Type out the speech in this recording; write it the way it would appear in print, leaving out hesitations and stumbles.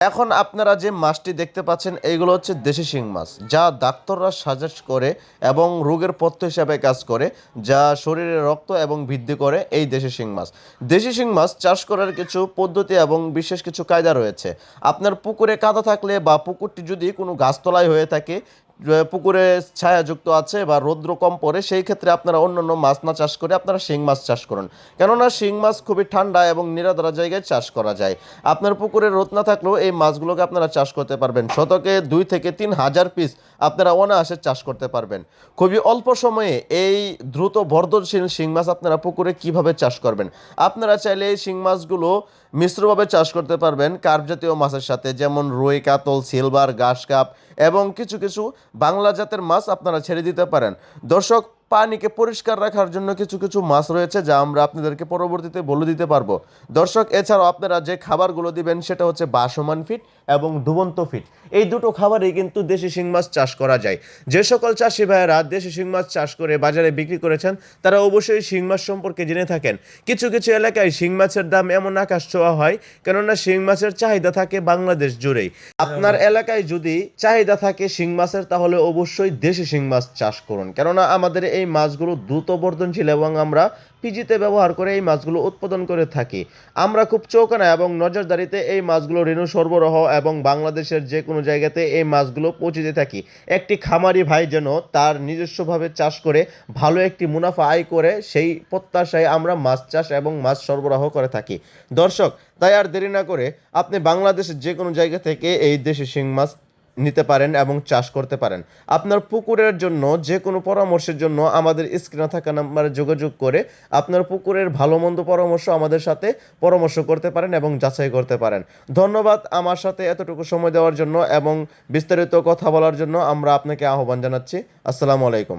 এখন আপনারা যে মাছটি দেখতে পাচ্ছেন এইগুলো হচ্ছে দেশি শিং মাছ, যা ডাক্তাররা সাজেস্ট করে এবং রোগের পথ্য হিসাবে কাজ করে, যা শরীরে রক্ত এবং বৃদ্ধি করে এই দেশি শিং মাছ। দেশি শিং মাছ চাষ করার কিছু পদ্ধতি এবং বিশেষ কিছু কায়দা রয়েছে। আপনার পুকুরে কাদা থাকলে বা পুকুরটি যদি কোনো গাছতলায় হয়ে থাকে, পুকুরে ছায়াযুক্ত আছে বা রৌদ্র কম পড়ে, সেই ক্ষেত্রে আপনারা অন্যান্য মাছ না চাষ করে আপনারা শিং মাছ চাষ করুন। কেননা শিং মাছ খুবই ঠান্ডা এবং নিরার্দ্র জায়গায় চাষ করা যায়। আপনার পুকুরে রোদ না থাকলেও এই মাছগুলোকে আপনারা চাষ করতে পারবেন। শতকে 2 থেকে 3 হাজার পিস আপনারা অনায়াসে চাষ করতে পারবেন। খুবই অল্প সময়ে এই দ্রুত বর্ধনশীল শিং মাছ আপনারা পুকুরে কিভাবে চাষ করবেন? আপনারা চাইলে এই শিং মাছগুলো মিশ্রভাবে চাষ করতে পারবেন কার্প জাতীয় মাছের সাথে, যেমন রুই, কাতল, সিলভার, ঘাস কাপ এবং কিছু কিছু বাংলা জাতের মাছ আপনারা ছেড়ে দিতে পারেন। দর্শক, পানিকে পরিষ্কার রাখার জন্য কিছু কিছু মাছ রয়েছে যা আমরা আপনাদেরকে পরবর্তীতে বলে দিতে পারবো। দর্শক, এছাড়াও আপনারা যে খাবারগুলো দিবেন সেটা হচ্ছে বাসমান ফিড এবং ডুবন্ত ফিড। এই দুটো খাবারেই কিন্তু দেশি শিং মাছ চাষ করা যায়। যে সকল চাষি ভাইয়েরা দেশি শিং মাছ চাষ করে বাজারে বিক্রি করেছেন তারা অবশ্যই শিং মাছ সম্পর্কে জেনে থাকেন। কিছু কিছু এলাকায় শিং মাছের দাম এমন আকাশ ছোঁয়া হয়, কেননা শিং মাছের চাহিদা থাকে বাংলাদেশ জুড়েই। আপনার এলাকায় যদি চাহিদা থাকে শিং মাছের, তাহলে অবশ্যই দেশি শিং মাছ চাষ করুন, কেননা আমাদের এই মাছগুলো দ্রুত বর্ধনশীল এবং আমরা পিজিতে ব্যবহার করে এই মাছগুলো উৎপাদন করে থাকি। আমরা খুব চৌকানা এবং নজরদারিতে এই মাছগুলো রেণু সরবরাহ এবং বাংলাদেশের যে কোনো জায়গাতে এই মাছগুলো পৌঁছে দিয়ে থাকি। একটি খামারি ভাই যেন তার নিজস্বভাবে চাষ করে ভালো একটি মুনাফা আয় করে, সেই প্রত্যাশায় আমরা মাছ চাষ এবং মাছ সরবরাহ করে থাকি। দর্শক, তাই আর দেরি না করে আপনি বাংলাদেশের যে কোনো জায়গা থেকে এই দেশি শিং মাছ নিতে পারেন এবং চাষ করতে পারেন। আপনার পুকুরের জন্য যে কোনো পরামর্শের জন্য আমাদের স্ক্রিনে থাকা নাম্বারে যোগাযোগ করে আপনার পুকুরের ভালো মন্দ পরামর্শ আমাদের সাথে পরামর্শ করতে পারেন এবং যাচাই করতে পারেন। ধন্যবাদ আমার সাথে এতটুকু সময় দেওয়ার জন্য এবং বিস্তারিত কথা বলার জন্য আমরা আপনাকে আহ্বান জানাচ্ছি। আসসালামু আলাইকুম।